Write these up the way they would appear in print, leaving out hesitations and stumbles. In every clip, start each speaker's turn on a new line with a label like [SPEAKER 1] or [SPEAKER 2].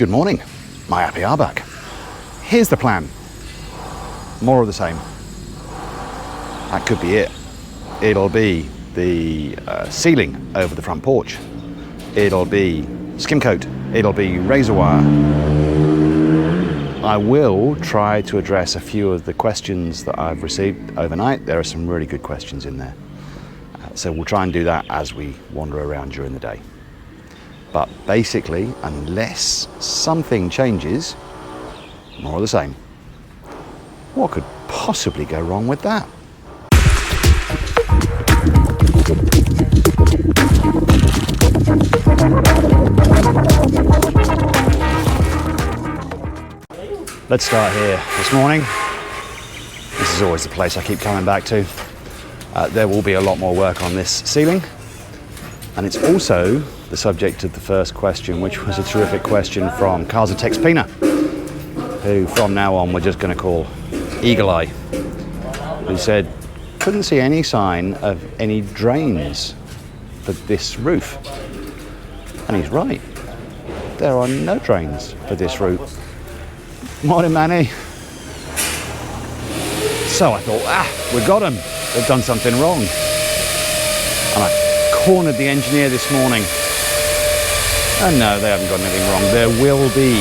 [SPEAKER 1] Good morning, my happy Arbak. Here's the plan. More of the same. That could be it. It'll be the ceiling over the front porch. It'll be skim coat. It'll be razor wire. I will try to address a few of the questions that I've received overnight. There are some really good questions in there. So we'll try and do that as we wander around during the day. But basically, unless something changes, more of the same. What could possibly go wrong with that? Let's start here this morning. This is always the place I keep coming back to. There will be a lot more work on this ceiling, and it's also the subject of the first question, which was a terrific question from Casa Texpina, who from now on we're just going to call Eagle Eye, who said couldn't see any sign of any drains for this roof. And he's right. There are no drains for this roof. Morning, Manny. So I thought, we've got them. They've done something wrong. And I cornered the engineer this morning. And no, they haven't got anything wrong. There will be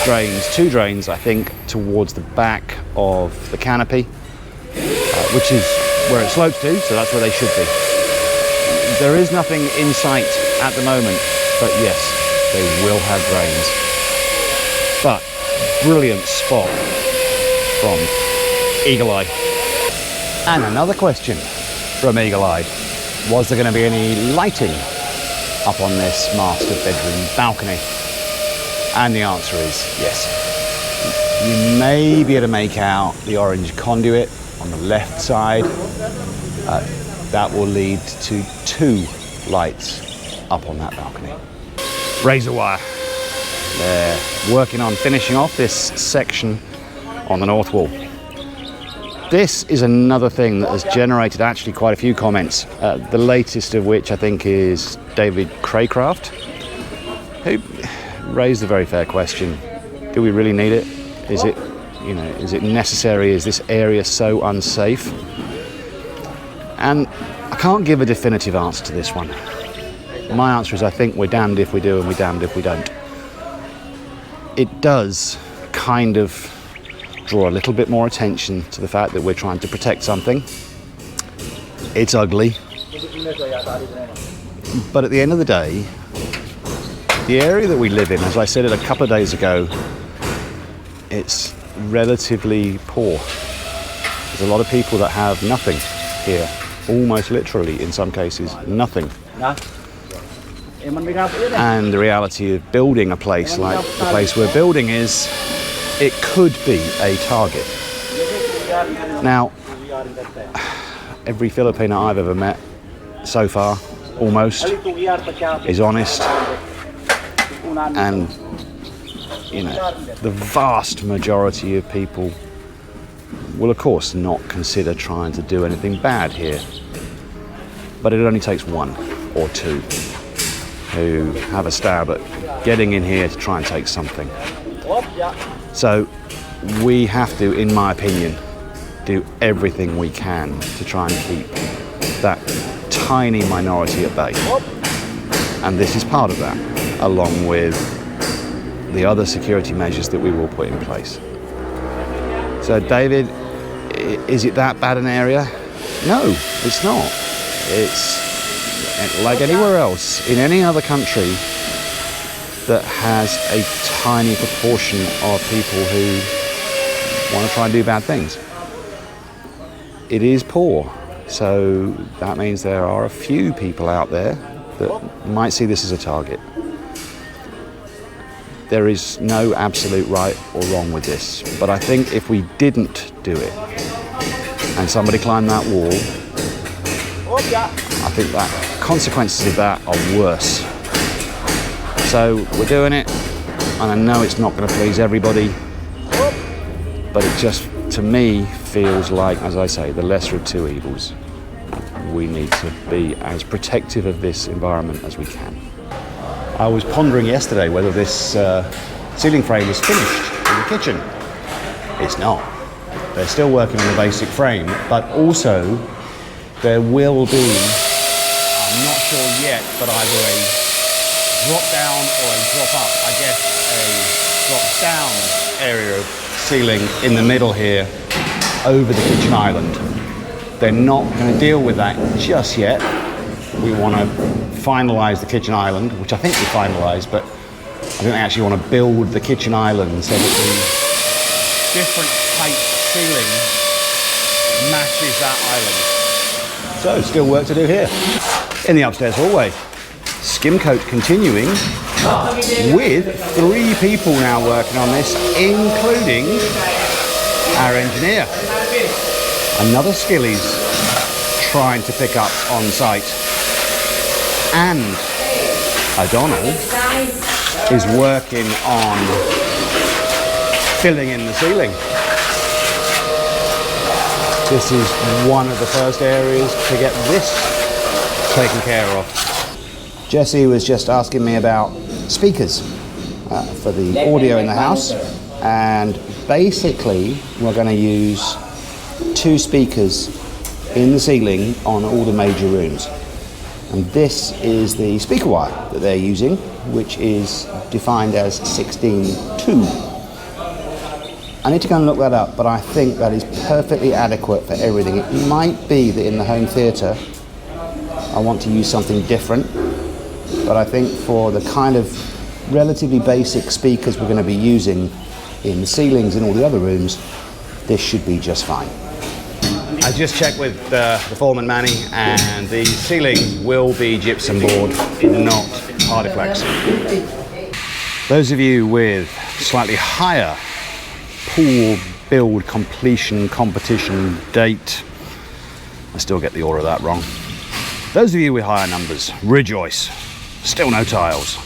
[SPEAKER 1] drains, two drains, I think, towards the back of the canopy, which is where it slopes to, so that's where they should be. There is nothing in sight at the moment, but yes, they will have drains. But brilliant spot from Eagle Eye. And another question from Eagle Eye. Was there going to be any lighting up on this master bedroom balcony? And the answer is yes. You may be able to make out the orange conduit on the left side. That will lead to two lights up on that balcony. Razor wire. They're working on finishing off this section on the north wall. This is another thing that has generated actually quite a few comments, the latest of which I think is David Craycraft, who raised a very fair question. Do we really need it? Is it necessary? Is this area so unsafe? And I can't give a definitive answer to this one. My answer is I think we're damned if we do and we're damned if we don't. It does kind of draw a little bit more attention to the fact that we're trying to protect something. It's ugly. But at the end of the day, the area that we live in, as I said it a couple of days ago, it's relatively poor. There's a lot of people that have nothing here, almost literally in some cases, nothing. And the reality of building a place like the place we're building is, it could be a target. Now, every Filipino I've ever met so far, almost, is honest. And, the vast majority of people will, of course, not consider trying to do anything bad here. But it only takes one or two who have a stab at getting in here to try and take something. So we have to, in my opinion, do everything we can to try and keep that tiny minority at bay. And this is part of that, along with the other security measures that we will put in place. So David, is it that bad an area? No, it's not. It's like anywhere else, in any other country that has a tiny proportion of people who want to try and do bad things. It is poor, so that means there are a few people out there that might see this as a target. There is no absolute right or wrong with this, but I think if we didn't do it and somebody climbed that wall, I think that consequences of that are worse. So we're doing it, and I know it's not going to please everybody, but it just, to me, feels like, as I say, the lesser of two evils. We need to be as protective of this environment as we can. I was pondering yesterday whether this ceiling frame was finished in the kitchen. It's not. They're still working on the basic frame, but also there will be, I'm not sure yet, but either a drop down or a drop up. I guess a drop down area of ceiling in the middle here over the kitchen island. They're not going to deal with that just yet. We want to finalise the kitchen island, which I think we finalised, but I think they actually want to build the kitchen island so that the different height ceiling matches that island. So still work to do here. In the upstairs hallway, skim coat continuing with 3 people now working on this, including our engineer. Another skilly's trying to pick up on site. And O'Donnell is working on filling in the ceiling. This is one of the first areas to get this taken care of. Jesse was just asking me about speakers for the audio in the house, and basically we're going to use 2 speakers in the ceiling on all the major rooms. And this is the speaker wire that they're using, which is defined as 16.2. I need to go and look that up, but I think that is perfectly adequate for everything. It might be that in the home theatre I want to use something different, but I think for the kind of relatively basic speakers we're going to be using in the ceilings in all the other rooms, this should be just fine. I just checked with the foreman Manny, and the ceiling will be gypsum board, not Hardiflex. Those of you with slightly higher pool build completion competition date, I still get the order of that wrong. Those of you with higher numbers, rejoice, still no tiles.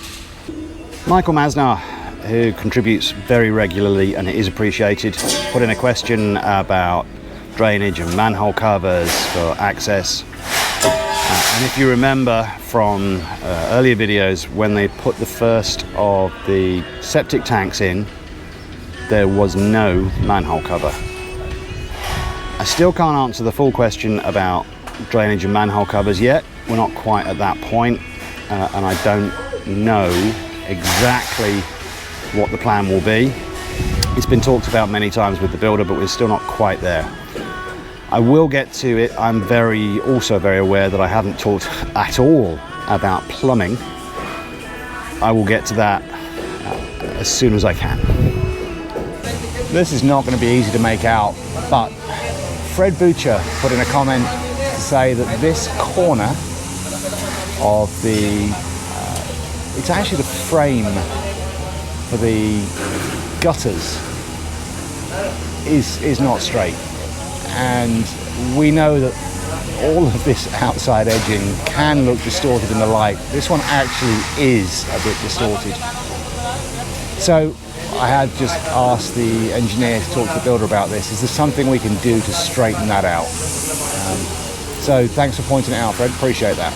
[SPEAKER 1] Michael Masnar, who contributes very regularly and it is appreciated, put in a question about drainage and manhole covers for access. And if you remember from earlier videos, when they put the first of the septic tanks in, there was no manhole cover. I still can't answer the full question about drainage and manhole covers yet. We're not quite at that point, and I don't know exactly what the plan will be. It's been talked about many times with the builder, but we're still not quite there. I will get to it. I'm also very aware that I haven't talked at all about plumbing. I will get to that as soon as I can. This is not going to be easy to make out, but Fred Butcher put in a comment to say that this corner of the, it's actually the frame for the gutters is not straight. And we know that all of this outside edging can look distorted in the light. This one actually is a bit distorted. So I had just asked the engineer to talk to the builder about this. Is there something we can do to straighten that out? So thanks for pointing it out, Fred, appreciate that.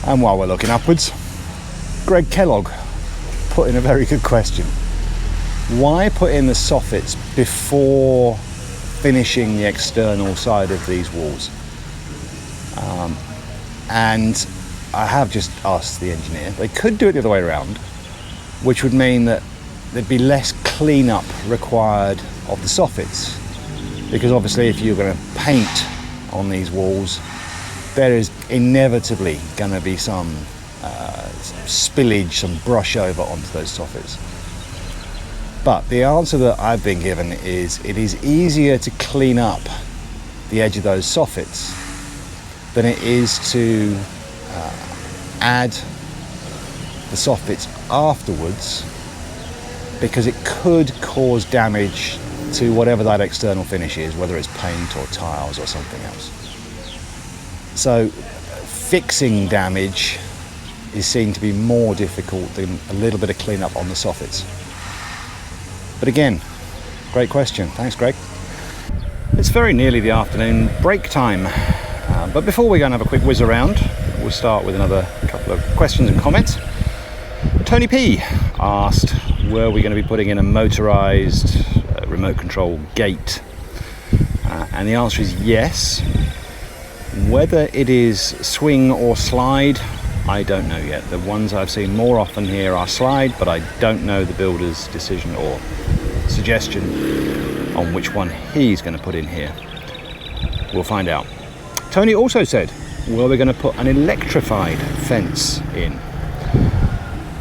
[SPEAKER 1] And while we're looking upwards, Greg Kellogg put in a very good question. Why put in the soffits before finishing the external side of these walls? And I have just asked the engineer. They could do it the other way around, which would mean that there'd be less cleanup required of the soffits, because obviously if you're going to paint on these walls, there is inevitably going to be some spillage, some brush over onto those soffits. But the answer that I've been given is it is easier to clean up the edge of those soffits than it is to add the soffits afterwards, because it could cause damage to whatever that external finish is, whether it's paint or tiles or something else. So fixing damage is seen to be more difficult than a little bit of cleanup on the soffits. But again, great question. Thanks, Greg. It's very nearly the afternoon break time. But before we go and have a quick whiz around, we'll start with another couple of questions and comments. Tony P asked, were we going to be putting in a motorised remote control gate? And the answer is yes. Whether it is swing or slide, I don't know yet. The ones I've seen more often here are slide, but I don't know the builder's decision or suggestion on which one he's going to put in here. We'll find out. Tony also said, well, we're going to put an electrified fence in.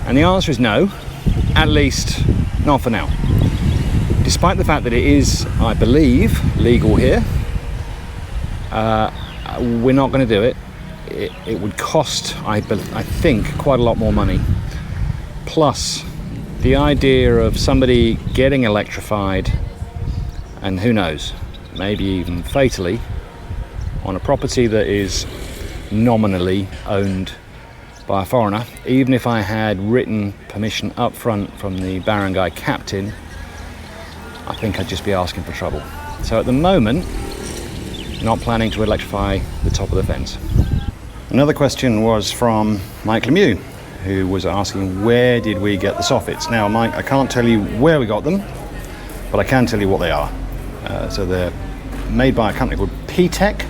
[SPEAKER 1] And the answer is no, at least not for now. Despite the fact that it is, I believe, legal here, we're not going to do it. It would cost, I think, quite a lot more money. Plus, the idea of somebody getting electrified, and who knows, maybe even fatally, on a property that is nominally owned by a foreigner, even if I had written permission up front from the barangay captain, I think I'd just be asking for trouble. So at the moment, not planning to electrify the top of the fence. Another question was from Mike Lemieux, who was asking, where did we get the soffits? Now, Mike, I can't tell you where we got them, but I can tell you what they are. So they're made by a company called P-Tech.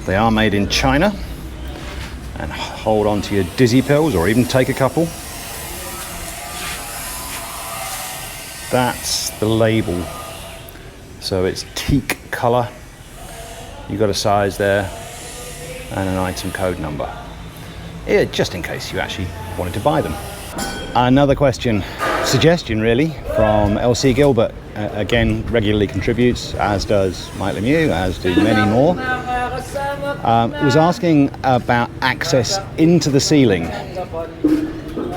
[SPEAKER 1] They are made in China. And hold on to your dizzy pills, or even take a couple. That's the label. So it's teak colour. You've got a size there and an item code number. Yeah, just in case you actually wanted to buy them. Another suggestion really, from LC Gilbert. Again, regularly contributes, as does Mike Lemieux, as do many more. Was asking about access into the ceiling.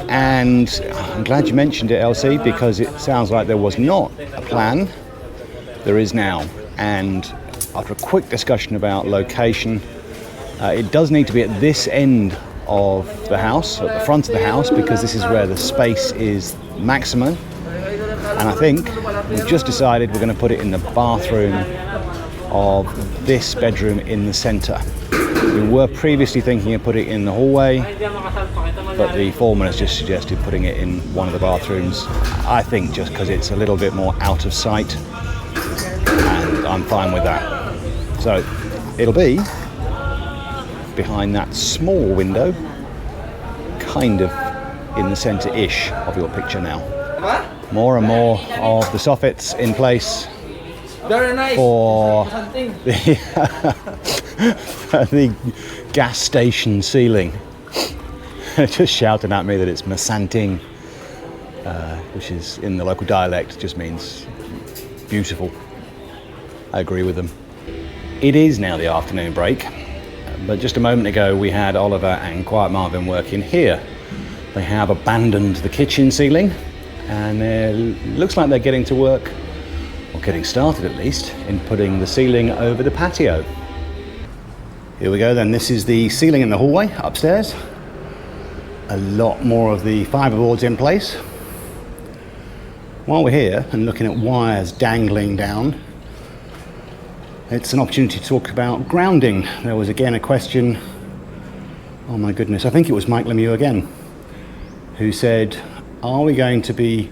[SPEAKER 1] And I'm glad you mentioned it, LC, because it sounds like there was not a plan. There is now. And after a quick discussion about location, it does need to be at this end of the house, at the front of the house, because this is where the space is maximum. And I think we've just decided we're going to put it in the bathroom of this bedroom in the centre. We were previously thinking of putting it in the hallway, but the foreman has just suggested putting it in one of the bathrooms. I think just because it's a little bit more out of sight, and I'm fine with that. So it'll be behind that small window, kind of in the centre-ish of your picture now. More and more of the soffits in place for the gas station ceiling. Just shouting at me that it's masanting, which is in the local dialect just means beautiful. I agree with them. It is now the afternoon break, but just a moment ago we had Oliver and Quiet Marvin working here. They have abandoned the kitchen ceiling, and it looks like they're getting to work, or getting started at least, in putting the ceiling over the patio. Here we go then. This is the ceiling in the hallway upstairs. A lot more of the fiberboards in place. While we're here and looking at wires dangling down, it's an opportunity to talk about grounding. There was again a question, oh my goodness, I think it was Mike Lemieux again, who said, are we going to be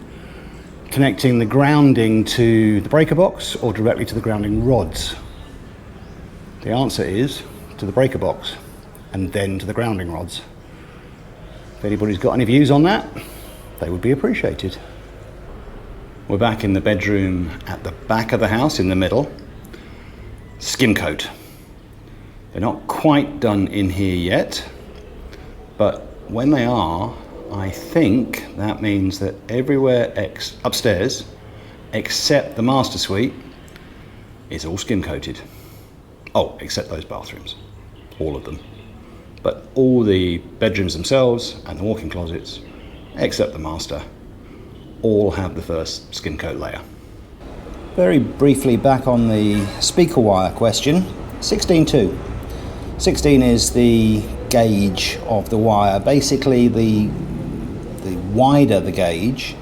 [SPEAKER 1] connecting the grounding to the breaker box or directly to the grounding rods? The answer is to the breaker box and then to the grounding rods. If anybody's got any views on that, they would be appreciated. We're back in the bedroom at the back of the house in the middle. Skim coat. They're not quite done in here yet, but when they are, I think that means that everywhere upstairs, except the master suite, is all skim coated. Oh, except those bathrooms, all of them. But all the bedrooms themselves and the walk-in closets, except the master, all have the first skim coat layer. Very briefly back on the speaker wire question, 16.2. 16 is the gauge of the wire. Basically, the wider the gauge,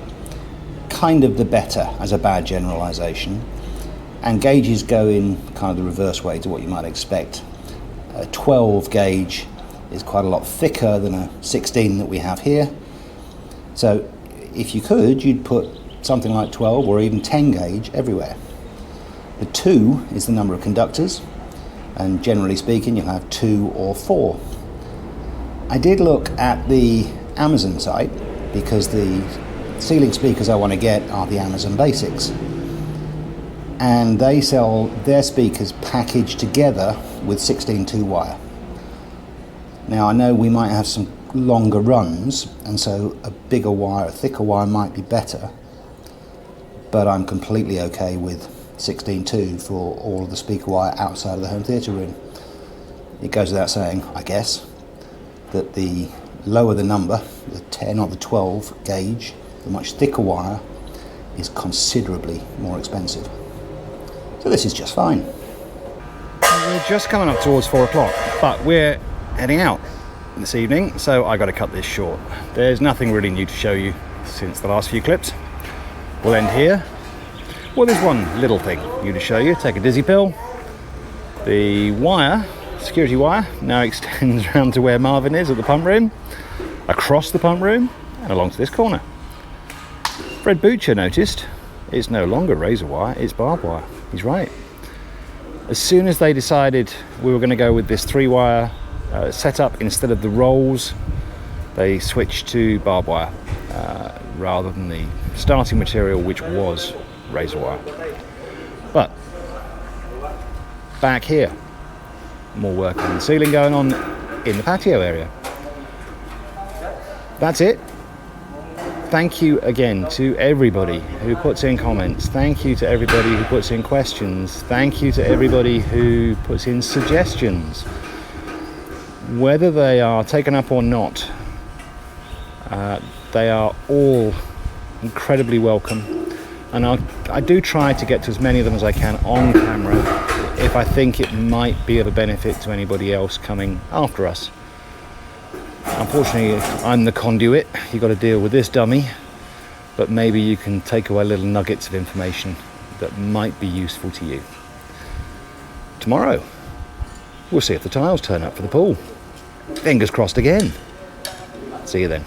[SPEAKER 1] kind of the better, as a bad generalization. And gauges go in kind of the reverse way to what you might expect. A 12 gauge is quite a lot thicker than a 16 that we have here.
[SPEAKER 2] So if you could, you'd put something like 12 or even 10 gauge everywhere. The 2 is the number of conductors, and generally speaking you'll have 2 or 4. I did look at the Amazon site because the ceiling speakers I want to get are the Amazon Basics, and they sell their speakers packaged together with 16.2 wire. Now I know we might have some longer runs, and so a bigger wire, a thicker wire might be better, but I'm completely okay with 16.2 for all of the speaker wire outside of the home theatre room. It goes without saying, I guess, that the lower the number, the 10 or the 12 gauge, the much thicker wire is considerably more expensive. So this is just fine.
[SPEAKER 1] We're just coming up towards 4 o'clock, but we're heading out this evening, so I got to cut this short. There's nothing really new to show you since the last few clips. We'll end here. Well, there's one little thing new to show you. Take a dizzy pill. The wire, security wire, now extends around to where Marvin is at the pump room, across the pump room, and along to this corner. Fred Butcher noticed it's no longer razor wire, it's barbed wire. He's right. As soon as they decided we were going to go with this 3-wire setup instead of the rolls, they switched to barbed wire rather than the starting material, which was razor wire. But back here, more work on the ceiling going on in the patio area. That's it. Thank you again to everybody who puts in comments. Thank you to everybody who puts in questions. Thank you to everybody who puts in suggestions. Whether they are taken up or not, they are all incredibly welcome. And I do try to get to as many of them as I can on camera if I think it might be of a benefit to anybody else coming after us. Unfortunately, I'm the conduit. You've got to deal with this dummy, but maybe you can take away little nuggets of information that might be useful to you. Tomorrow, we'll see if the tiles turn up for the pool. Fingers crossed again. See you then.